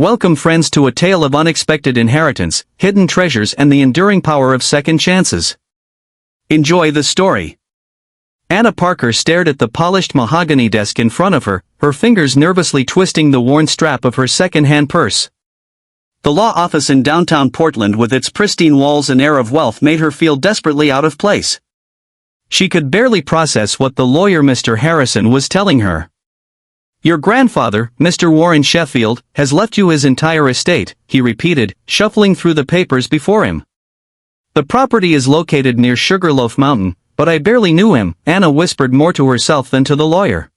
Welcome friends to a tale of unexpected inheritance, hidden treasures and the enduring power of second chances. Enjoy the story. Anna Parker stared at the polished mahogany desk in front of her, her fingers nervously twisting the worn strap of her second-hand purse. The law office in downtown Portland with its pristine walls and air of wealth made her feel desperately out of place. She could barely process what the lawyer Mr. Harrison was telling her. "Your grandfather, Mr. Warren Sheffield, has left you his entire estate," he repeated, shuffling through the papers before him. "The property is located near Sugarloaf Mountain, but I barely knew him," Anna whispered more to herself than to the lawyer.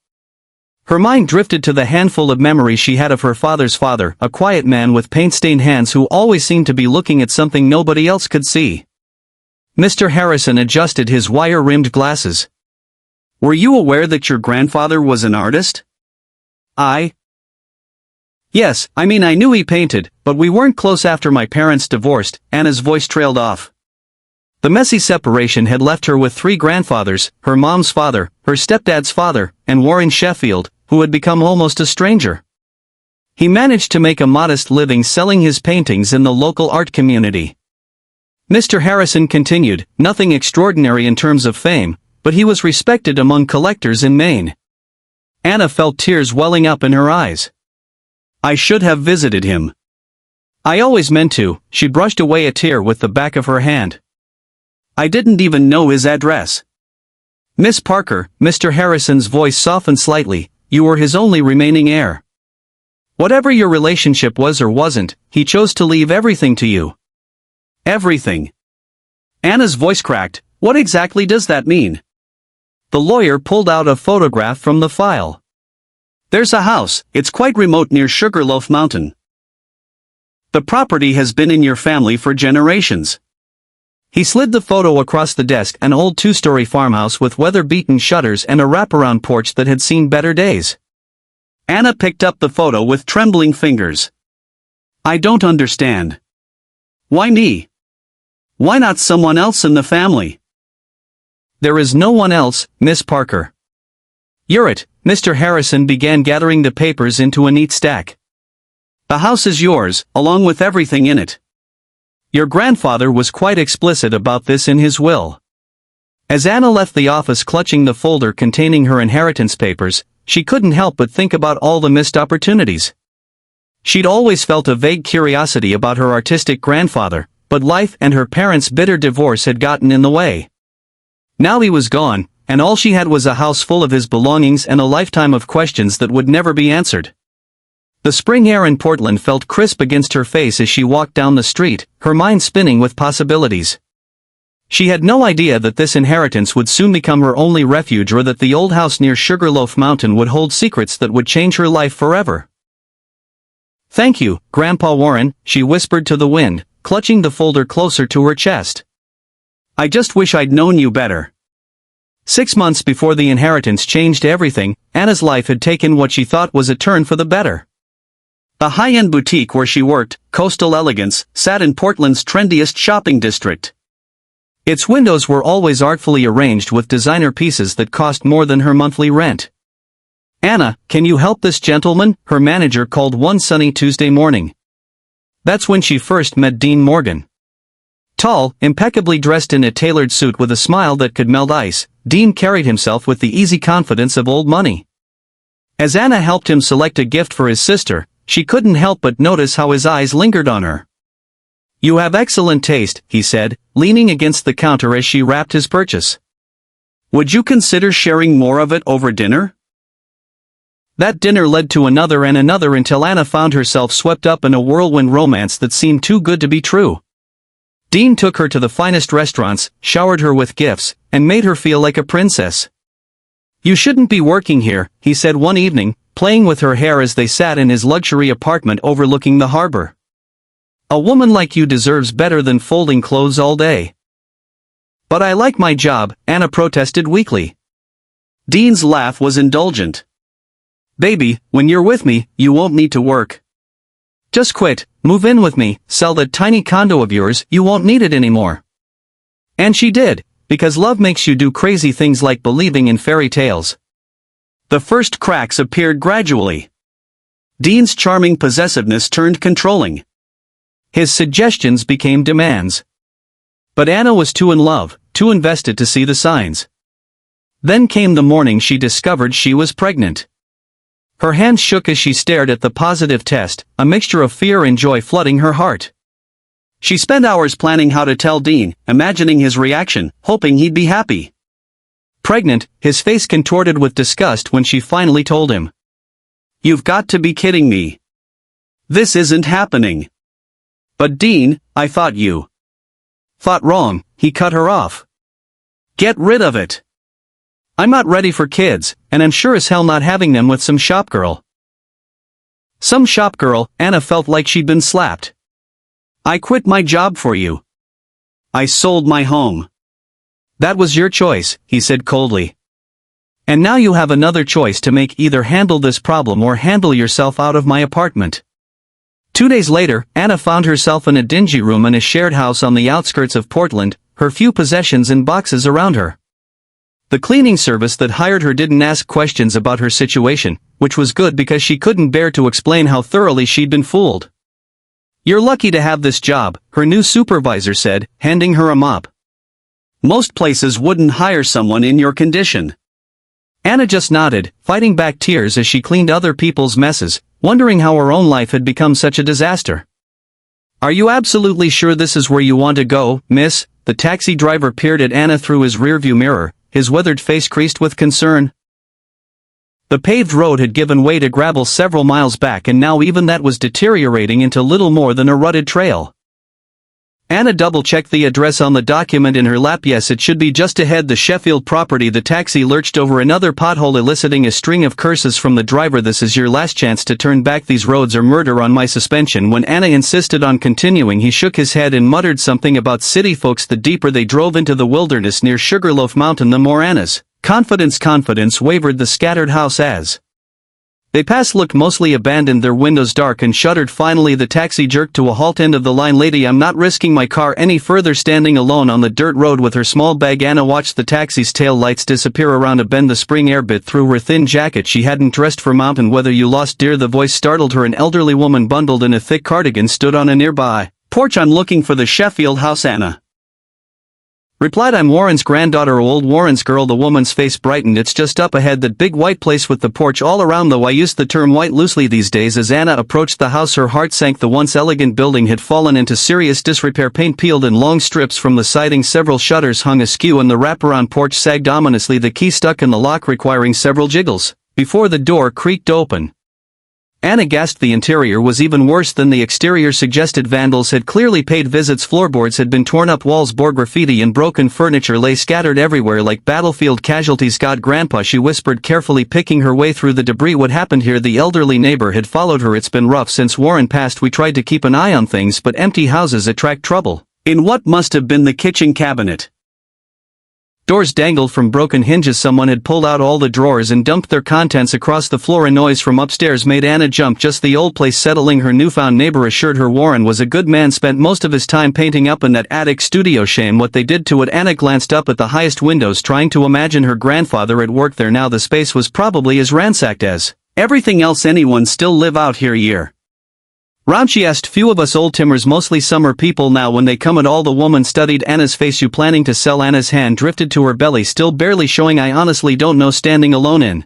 Her mind drifted to the handful of memories she had of her father's father, a quiet man with paint-stained hands who always seemed to be looking at something nobody else could see. Mr. Harrison adjusted his wire-rimmed glasses. "Were you aware that your grandfather was an artist?" Yes, I mean I knew he painted, but we weren't close after my parents divorced," Anna's voice trailed off. The messy separation had left her with 3 grandfathers, her mom's father, her stepdad's father, and Warren Sheffield, who had become almost a stranger. He managed to make a modest living selling his paintings in the local art community. Mr. Harrison continued, nothing extraordinary in terms of fame, but he was respected among collectors in Maine. Anna felt tears welling up in her eyes. "I should have visited him. I always meant to," she brushed away a tear with the back of her hand. "I didn't even know his address." "Miss Parker," Mr. Harrison's voice softened slightly, "you were his only remaining heir. Whatever your relationship was or wasn't, he chose to leave everything to you." "Everything?" Anna's voice cracked. "What exactly does that mean?" The lawyer pulled out a photograph from the file. "There's a house, it's quite remote near Sugarloaf Mountain. The property has been in your family for generations." He slid the photo across the desk, an old 2-story farmhouse with weather-beaten shutters and a wraparound porch that had seen better days. Anna picked up the photo with trembling fingers. "I don't understand. Why me? Why not someone else in the family?" "There is no one else, Miss Parker. You're it." Mr. Harrison began gathering the papers into a neat stack. "The house is yours, along with everything in it. Your grandfather was quite explicit about this in his will." As Anna left the office clutching the folder containing her inheritance papers, she couldn't help but think about all the missed opportunities. She'd always felt a vague curiosity about her artistic grandfather, but life and her parents' bitter divorce had gotten in the way. Now he was gone, and all she had was a house full of his belongings and a lifetime of questions that would never be answered. The spring air in Portland felt crisp against her face as she walked down the street, her mind spinning with possibilities. She had no idea that this inheritance would soon become her only refuge or that the old house near Sugarloaf Mountain would hold secrets that would change her life forever. "Thank you, Grandpa Warren," she whispered to the wind, clutching the folder closer to her chest. "I just wish I'd known you better." 6 months before the inheritance changed everything, Anna's life had taken what she thought was a turn for the better. The high-end boutique where she worked, Coastal Elegance, sat in Portland's trendiest shopping district. Its windows were always artfully arranged with designer pieces that cost more than her monthly rent. "Anna, can you help this gentleman?" her manager called one sunny Tuesday morning. That's when she first met Dean Morgan. Tall, impeccably dressed in a tailored suit with a smile that could melt ice, Dean carried himself with the easy confidence of old money. As Anna helped him select a gift for his sister, she couldn't help but notice how his eyes lingered on her. "You have excellent taste," he said, leaning against the counter as she wrapped his purchase. "Would you consider sharing more of it over dinner?" That dinner led to another and another until Anna found herself swept up in a whirlwind romance that seemed too good to be true. Dean took her to the finest restaurants, showered her with gifts, and made her feel like a princess. "You shouldn't be working here," he said one evening, playing with her hair as they sat in his luxury apartment overlooking the harbor. "A woman like you deserves better than folding clothes all day." "But I like my job," Anna protested weakly. Dean's laugh was indulgent. "Baby, when you're with me, you won't need to work. Just quit, move in with me, sell that tiny condo of yours, you won't need it anymore." And she did, because love makes you do crazy things like believing in fairy tales. The first cracks appeared gradually. Dean's charming possessiveness turned controlling. His suggestions became demands. But Anna was too in love, too invested to see the signs. Then came the morning she discovered she was pregnant. Her hands shook as she stared at the positive test, a mixture of fear and joy flooding her heart. She spent hours planning how to tell Dean, imagining his reaction, hoping he'd be happy. Pregnant, his face contorted with disgust when she finally told him. "You've got to be kidding me. This isn't happening." "But Dean, I thought you thought wrong," he cut her off. "Get rid of it. I'm not ready for kids, and I'm sure as hell not having them with some shopgirl." Some shopgirl, Anna felt like she'd been slapped. "I quit my job for you. I sold my home." "That was your choice," he said coldly. "And now you have another choice to make, either handle this problem or handle yourself out of my apartment." 2 days later, Anna found herself in a dingy room in a shared house on the outskirts of Portland, her few possessions in boxes around her. The cleaning service that hired her didn't ask questions about her situation, which was good because she couldn't bear to explain how thoroughly she'd been fooled. "You're lucky to have this job," her new supervisor said, handing her a mop. "Most places wouldn't hire someone in your condition." Anna just nodded, fighting back tears as she cleaned other people's messes, wondering how her own life had become such a disaster. "Are you absolutely sure this is where you want to go, miss?" The taxi driver peered at Anna through his rearview mirror, his weathered face creased with concern. The paved road had given way to gravel several miles back, and now even that was deteriorating into little more than a rutted trail. Anna double-checked the address on the document in her lap. "Yes, it should be just ahead, the Sheffield property." The taxi lurched over another pothole, eliciting a string of curses from the driver. "This is your last chance to turn back. These roads are murder on my suspension." When Anna insisted on continuing, he shook his head and muttered something about city folks. The deeper they drove into the wilderness near Sugarloaf Mountain, the more Anna's confidence wavered. The scattered house as they passed looked mostly abandoned, their windows dark and shuttered. Finally the taxi jerked to a halt. "End of the line, lady. I'm not risking my car any further." Standing alone on the dirt road with her small bag, Anna watched the taxi's tail lights disappear around a bend. The spring air bit through her thin jacket. She hadn't dressed for mountain weather. "You lost, dear?" The voice startled her. An elderly woman bundled in a thick cardigan stood on a nearby porch. "I'm looking for the Sheffield house," Anna replied. "I'm Warren's granddaughter." "Old Warren's girl." The woman's face brightened. "It's just up ahead, that big white place with the porch all around." Though I use the term white loosely these days. As Anna approached the house, her heart sank. The once elegant building had fallen into serious disrepair. Paint peeled in long strips from the siding, several shutters hung askew, and the wraparound porch sagged ominously, the key stuck in the lock requiring several jiggles before the door creaked open. Anna gasped. The interior was even worse than the exterior suggested. Vandals had clearly paid visits. Floorboards had been torn up, walls bore graffiti, and broken furniture lay scattered everywhere like battlefield casualties. "God, Grandpa," she whispered, carefully picking her way through the debris. "What happened here?" The elderly neighbor had followed her. "It's been rough since Warren passed. We tried to keep an eye on things, but empty houses attract trouble." In what must have been the kitchen cabinet, doors dangled from broken hinges. Someone had pulled out all the drawers and dumped their contents across the floor. A noise from upstairs made Anna jump. Just the old place settling, her newfound neighbor assured her. Warren was a good man, spent most of his time painting up in that attic studio. Shame what they did to it. Anna glanced up at the highest windows, trying to imagine her grandfather at work there now. The space was probably as ransacked as everything else. "Anyone still live out here year round?" she asked. "Few of us old timers, mostly summer people now when they come at all." The woman studied Anna's face. "You planning to sell?" Anna's hand drifted to her belly, still barely showing. "I honestly don't know." Standing alone in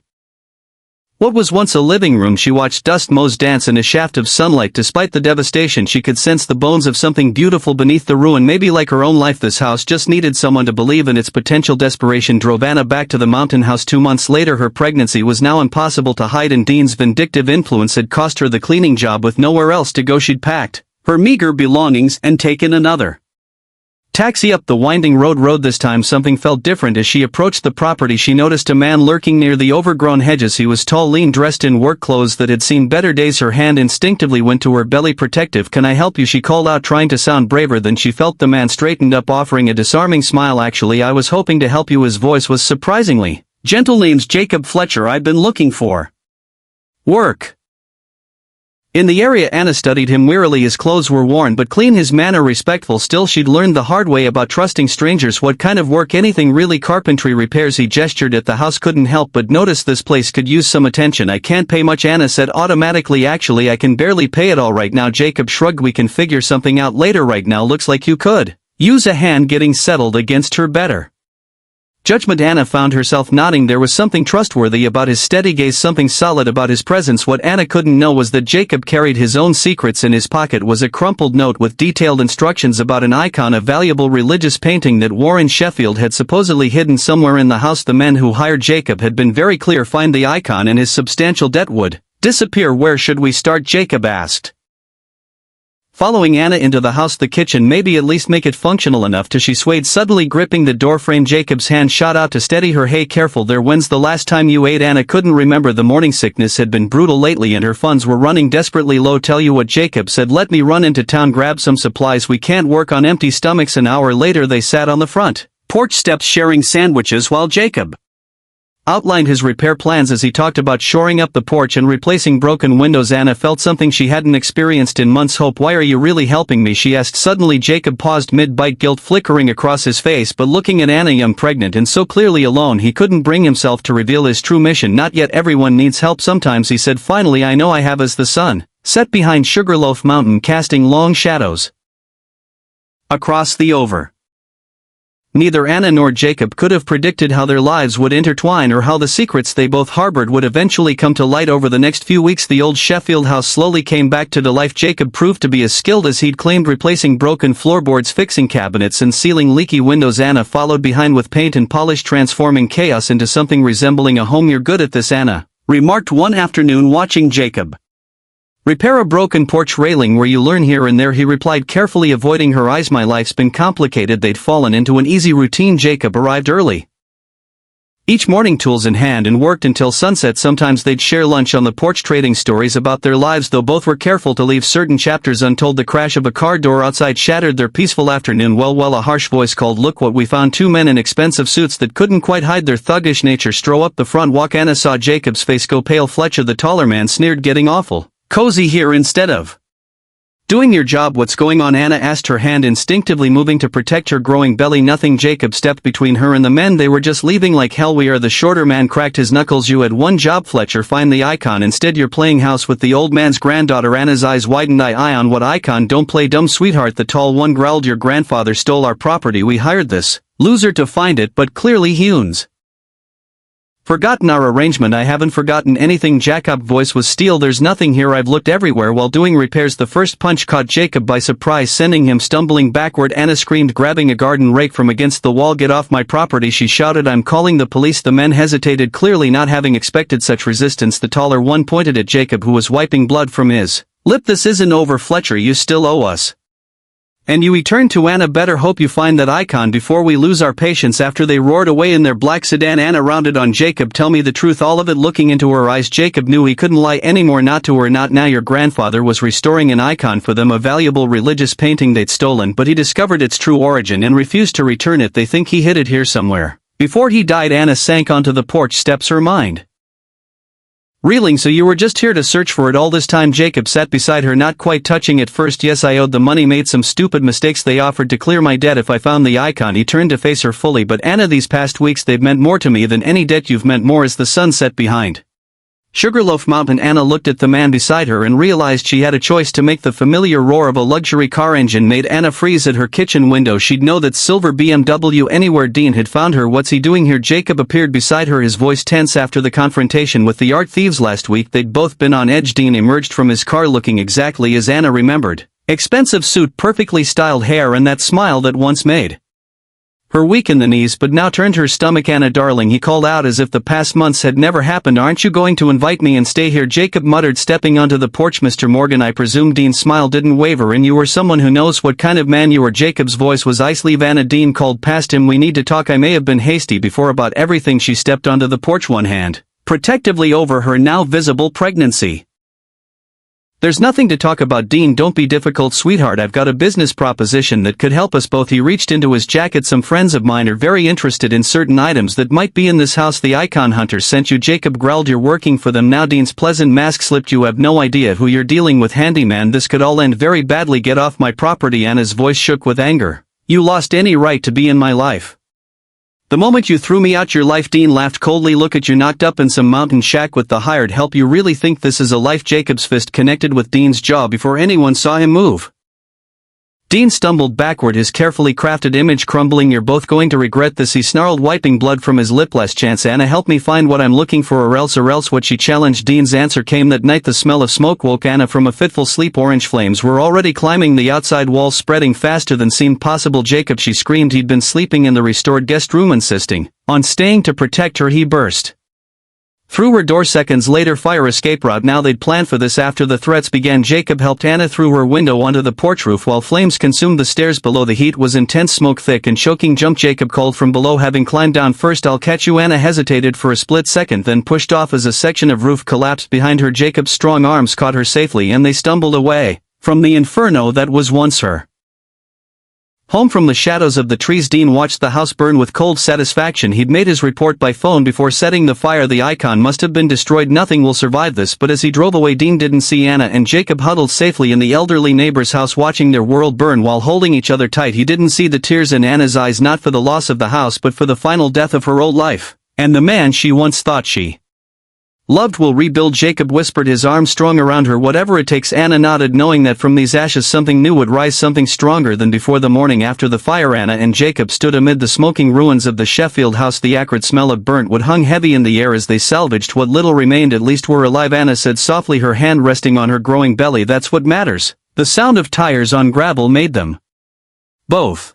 what was once a living room, she watched dust motes dance in a shaft of sunlight. Despite the devastation, she could sense the bones of something beautiful beneath the ruin. Maybe like her own life, this house just needed someone to believe in its potential. Desperation drove Anna back to the mountain house. 2 months later, her pregnancy was now impossible to hide, and Dean's vindictive influence had cost her the cleaning job. With nowhere else to go, she'd packed her meager belongings and taken another taxi up the winding road. This time something felt different. As she approached the property, she noticed a man lurking near the overgrown hedges. He was tall, lean, dressed in work clothes that had seen better days. Her hand instinctively went to her belly. "Protective, can I help you?" she called out, trying to sound braver than she felt. The man straightened up, offering a disarming smile. "Actually, I was hoping to help you." His voice was surprisingly gentle. "Name's Jacob Fletcher. I've been looking for work." In the area Anna studied him wearily. His clothes were worn but clean, his manner respectful. Still, she'd learned the hard way about trusting strangers. What kind of work? Anything really. Carpentry repairs. He gestured at the house. Couldn't help but notice this place could use some attention. I can't pay much, Anna said automatically. Actually, I can barely pay it all right now. Jacob shrugged. We can figure something out later. Right now looks like you could use a hand getting settled against her better judgment. Anna found herself nodding. There was something trustworthy about his steady gaze, something solid about his presence. What Anna couldn't know was that Jacob carried his own secrets. In his pocket was a crumpled note with detailed instructions about an icon, a valuable religious painting that Warren Sheffield had supposedly hidden somewhere in the house. The men who hired Jacob had been very clear: find the icon and his substantial debt would disappear. Where should we start? Jacob asked, following Anna into the house. The kitchen, maybe. At least make it functional enough to. She swayed, suddenly gripping the doorframe. Jacob's hand shot out to steady her. Hey, careful there. When's the last time you ate? Anna couldn't remember. The morning sickness had been brutal lately and her funds were running desperately low. Tell you what, Jacob said, let me run into town, grab some supplies. We can't work on empty stomachs. An hour later they sat on the front porch steps sharing sandwiches while Jacob outlined his repair plans as he talked about shoring up the porch and replacing broken windows. Anna felt something she hadn't experienced in months. Hope. Why are you really helping me? She asked suddenly. Jacob paused mid-bite, guilt flickering across his face, but looking at Anna, young, pregnant, and so clearly alone, he couldn't bring himself to reveal his true mission. Not yet. Everyone needs help sometimes, he said finally. I know I have. As the sun set behind Sugarloaf Mountain, casting long shadows across the over, neither Anna nor Jacob could have predicted how their lives would intertwine or how the secrets they both harbored would eventually come to light. Over the next few weeks, the old Sheffield house slowly came back to life. Jacob proved to be as skilled as he'd claimed, replacing broken floorboards, fixing cabinets, and sealing leaky windows. Anna followed behind with paint and polish, transforming chaos into something resembling a home. You're good at this, Anna remarked one afternoon watching Jacob repair a broken porch railing. Where you learn here and there, he replied, carefully avoiding her eyes. My life's been complicated. They'd fallen into an easy routine. Jacob arrived early each morning, tools in hand, and worked until sunset. Sometimes they'd share lunch on the porch, trading stories about their lives, though both were careful to leave certain chapters untold. The crash of a car door outside shattered their peaceful afternoon. Well, a harsh voice called, look what we found. Two men in expensive suits that couldn't quite hide their thuggish nature stroll up the front walk. Anna saw Jacob's face go pale. Fletcher, the taller man, sneered, getting awful cozy here instead of doing your job. What's going on? Anna asked, her hand instinctively moving to protect her growing belly. Nothing. Jacob stepped between her and the men. They were just leaving. Like hell we are. The shorter man cracked his knuckles. You had one job, Fletcher, find the icon. Instead you're playing house with the old man's granddaughter. Anna's eyes widened. I on what icon? Don't play dumb, sweetheart, the tall one growled. Your grandfather stole our property. We hired this loser to find it, but clearly Hune's forgotten our arrangement. I haven't forgotten anything. Jacob's voice was steel. There's nothing here. I've looked everywhere while doing repairs. The first punch caught Jacob by surprise, sending him stumbling backward. Anna screamed, grabbing a garden rake from against the wall. Get off my property, she shouted. I'm calling the police. The men hesitated, clearly not having expected such resistance. The taller one pointed at Jacob, who was wiping blood from his lip. This isn't over, Fletcher. You still owe us. And you, he turned to Anna. Better hope you find that icon before we lose our patience. After they roared away in their black sedan, Anna rounded on Jacob. Tell me the truth, all of it. Looking into her eyes, Jacob knew he couldn't lie anymore. Not to her, not now. Your grandfather was restoring an icon for them, a valuable religious painting they'd stolen, but he discovered its true origin and refused to return it. They think he hid it here somewhere before he died. Anna sank onto the porch steps, her mind reeling. So you were just here to search for it all this time? Jacob sat beside her, not quite touching at first. Yes, I owed the money, made some stupid mistakes. They offered to clear my debt if I found the icon. He turned to face her fully. But Anna, these past weeks they've meant more to me than any debt you've meant more. As the sun set behind Sugarloaf Mountain, Anna looked at the man beside her and realized she had a choice to make. The familiar roar of a luxury car engine made Anna freeze at her kitchen window. She'd know that silver BMW anywhere. Dean had found her. What's he doing here? Jacob appeared beside her, his voice tense. After the confrontation with the art thieves last week, they'd both been on edge. Dean emerged from his car looking exactly as Anna remembered. Expensive suit, perfectly styled hair, and that smile that once made her weak in the knees but now turned her stomach. Anna, darling, he called out as if the past months had never happened. Aren't you going to invite me and stay here? Jacob muttered, stepping onto the porch. Mr. Morgan, I presume. Dean's smile didn't waver. And you were someone who knows what kind of man you are. Jacob's voice was ice. Leave, Anna. Dean called past him. We need to talk. I may have been hasty before about everything. She stepped onto the porch, one hand protectively over her now visible pregnancy. There's nothing to talk about, Dean. Don't be difficult, sweetheart. I've got a business proposition that could help us both. He reached into his jacket. Some friends of mine are very interested in certain items that might be in this house. The icon hunter sent you. Jacob growled. You're working for them now. Dean's pleasant mask slipped. You have no idea who you're dealing with, handyman. This could all end very badly. Get off my property. Anna's voice shook with anger. You lost any right to be in my life. The moment you threw me out your life. Dean laughed coldly. Look at you, knocked up in some mountain shack with the hired help. You really think this is a life? Jacob's fist connected with Dean's jaw before anyone saw him move. Dean stumbled backward, his carefully crafted image crumbling. You're both going to regret this, he snarled, wiping blood from his lip. Last chance, Anna, help me find what I'm looking for, or else what? She challenged. Dean's answer came that night. The smell of smoke woke Anna from a fitful sleep. Orange flames were already climbing the outside walls, spreading faster than seemed possible. Jacob, she screamed. He'd been sleeping in the restored guest room. Insisting on staying to protect her, he burst through her door seconds later. Fire escape route. Now they'd planned for this. After the threats began, Jacob helped Anna through her window onto the porch roof while flames consumed the stairs below. The heat was intense, smoke thick and choking. Jump, Jacob called from below, having climbed down first. I'll catch you. Anna hesitated for a split second, then pushed off as a section of roof collapsed behind her. Jacob's strong arms caught her safely and they stumbled away from the inferno that was once her home. From the shadows of the trees, Dean watched the house burn with cold satisfaction. He'd made his report by phone before setting the fire. The icon must have been destroyed. Nothing will survive this. But as he drove away, Dean didn't see Anna and Jacob huddled safely in the elderly neighbor's house, watching their world burn while holding each other tight. He didn't see the tears in Anna's eyes, not for the loss of the house but for the final death of her old life. And the man she once thought she loved will rebuild, Jacob whispered, his arms strong around her. Whatever it takes. Anna nodded, knowing that from these ashes something new would rise, something stronger than before. The morning after the fire, Anna and Jacob stood amid the smoking ruins of the Sheffield house. The acrid smell of burnt wood hung heavy in the air as they salvaged what little remained. At least we're alive, Anna said softly, her hand resting on her growing belly. That's what matters. The sound of tires on gravel made them both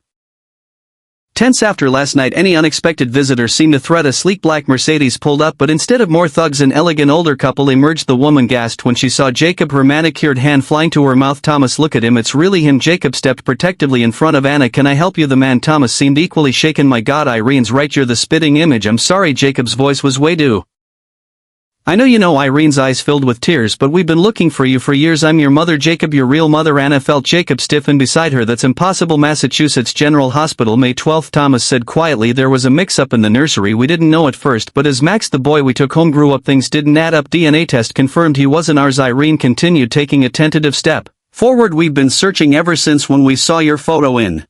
tense. After last night, any unexpected visitor seemed a threat. A sleek black Mercedes pulled up, but instead of more thugs, an elegant older couple emerged. The woman gasped when she saw Jacob, her manicured hand flying to her mouth. Thomas, look at him, it's really him. Jacob stepped protectively in front of Anna. Can I help you? The man Thomas seemed equally shaken. My God, Irene's right, you're the spitting image. I'm sorry, Jacob's voice was way too. I know you know. Irene's eyes filled with tears, but we've been looking for you for years. I'm your mother, Jacob, your real mother. Anna felt Jacob stiffen beside her. That's impossible. Massachusetts General Hospital, May 12th, Thomas said quietly. There was a mix-up in the nursery. We didn't know at first, but as Max, the boy we took home, grew up, things didn't add up. DNA test confirmed he wasn't ours. Irene continued, taking a tentative step forward. We've been searching ever since when we saw your photo in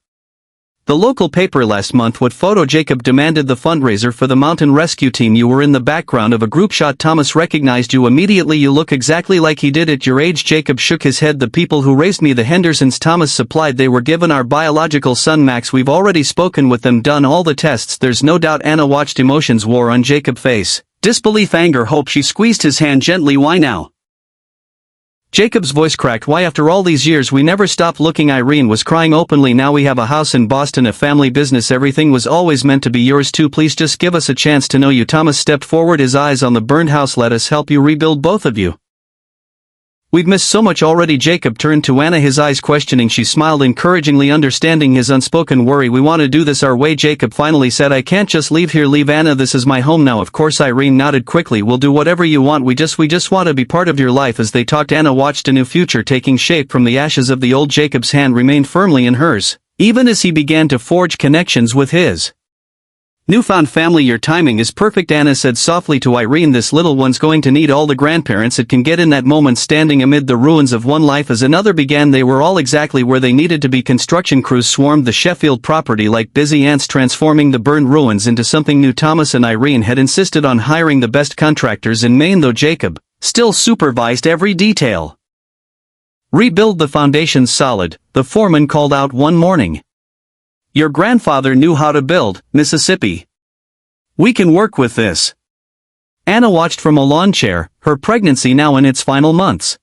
the local paper last month. What photo? Jacob demanded. The fundraiser for the mountain rescue team. You were in the background of a group shot. Thomas recognized you immediately. You look exactly like he did at your age. Jacob shook his head. The people who raised me, the Hendersons, Thomas supplied. They were given our biological son Max. We've already spoken with them, done all the tests. There's no doubt. Anna watched emotions war on Jacob's face. Disbelief, anger, hope. She squeezed his hand gently. Why now? Jacob's voice cracked. Why, after all these years we never stopped looking. Irene was crying openly. Now we have a house in Boston, a family business. Everything was always meant to be yours too. Please just give us a chance to know you. Thomas stepped forward, his eyes on the burned house. Let us help you rebuild, both of you. We've missed so much already. Jacob turned to Anna, his eyes questioning. She smiled encouragingly, understanding his unspoken worry. We want to do this our way, Jacob finally said. I can't just leave here. Leave, Anna. This is my home now. Of course. Irene nodded quickly. We'll do whatever you want. We just want to be part of your life. As they talked, Anna watched a new future taking shape from the ashes of the old. Jacob's hand remained firmly in hers, even as he began to forge connections with his newfound family. Your timing is perfect, Anna said softly to Irene. This little one's going to need all the grandparents it can get. In that moment, standing amid the ruins of one life as another began, they were all exactly where they needed to be. Construction crews swarmed the Sheffield property like busy ants, transforming the burned ruins into something new. Thomas and Irene had insisted on hiring the best contractors in Maine, though Jacob still supervised every detail. Rebuild the foundations solid, the foreman called out one morning. Your grandfather knew how to build, Mississippi. We can work with this. Anna watched from a lawn chair, her pregnancy now in its final months.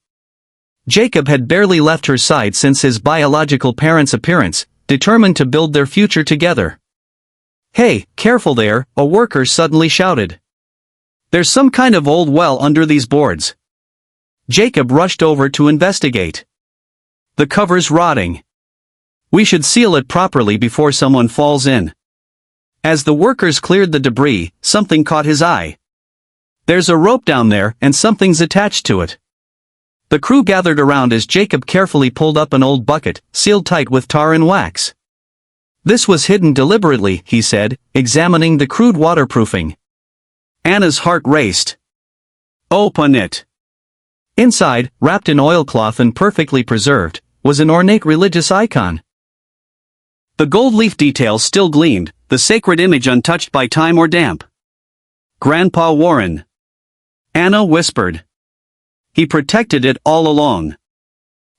Jacob had barely left her side since his biological parents' appearance, determined to build their future together. Hey, careful there, a worker suddenly shouted. There's some kind of old well under these boards. Jacob rushed over to investigate. The cover's rotting. We should seal it properly before someone falls in. As the workers cleared the debris, something caught his eye. There's a rope down there, and something's attached to it. The crew gathered around as Jacob carefully pulled up an old bucket, sealed tight with tar and wax. This was hidden deliberately, he said, examining the crude waterproofing. Anna's heart raced. Open it. Inside, wrapped in oilcloth and perfectly preserved, was an ornate religious icon. The gold leaf details still gleamed, the sacred image untouched by time or damp. Grandpa Warren. Anna whispered. He protected it all along.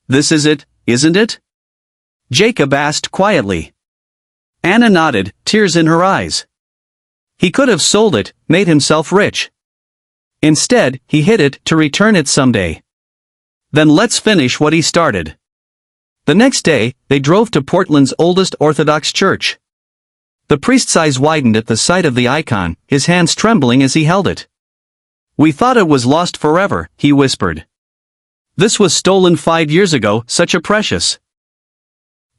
This is it, isn't it? Jacob asked quietly. Anna nodded, tears in her eyes. He could have sold it, made himself rich. Instead, he hid it to return it someday. Then let's finish what he started. The next day, they drove to Portland's oldest Orthodox church. The priest's eyes widened at the sight of the icon, his hands trembling as he held it. We thought it was lost forever, he whispered. This was stolen 5 years ago, such a precious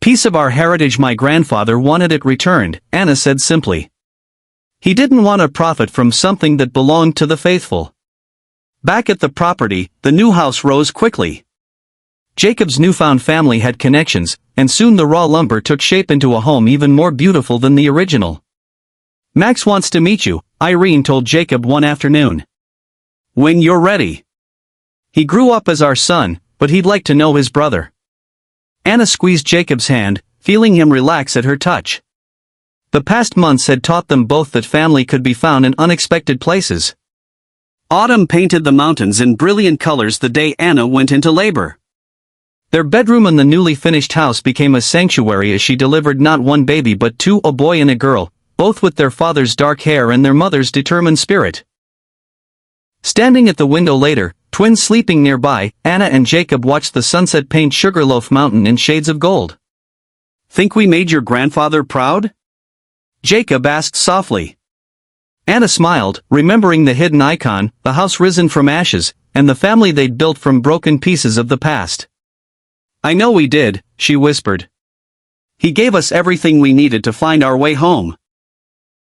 piece of our heritage. My grandfather wanted it returned, Anna said simply. He didn't want to profit from something that belonged to the faithful. Back at the property, the new house rose quickly. Jacob's newfound family had connections, and soon the raw lumber took shape into a home even more beautiful than the original. Max wants to meet you, Irene told Jacob one afternoon. When you're ready. He grew up as our son, but he'd like to know his brother. Anna squeezed Jacob's hand, feeling him relax at her touch. The past months had taught them both that family could be found in unexpected places. Autumn painted the mountains in brilliant colors the day Anna went into labor. Their bedroom in the newly finished house became a sanctuary as she delivered not one baby but two, a boy and a girl, both with their father's dark hair and their mother's determined spirit. Standing at the window later, twins sleeping nearby, Anna and Jacob watched the sunset paint Sugarloaf Mountain in shades of gold. Think we made your grandfather proud? Jacob asked softly. Anna smiled, remembering the hidden icon, the house risen from ashes, and the family they'd built from broken pieces of the past. I know we did, she whispered. He gave us everything we needed to find our way home.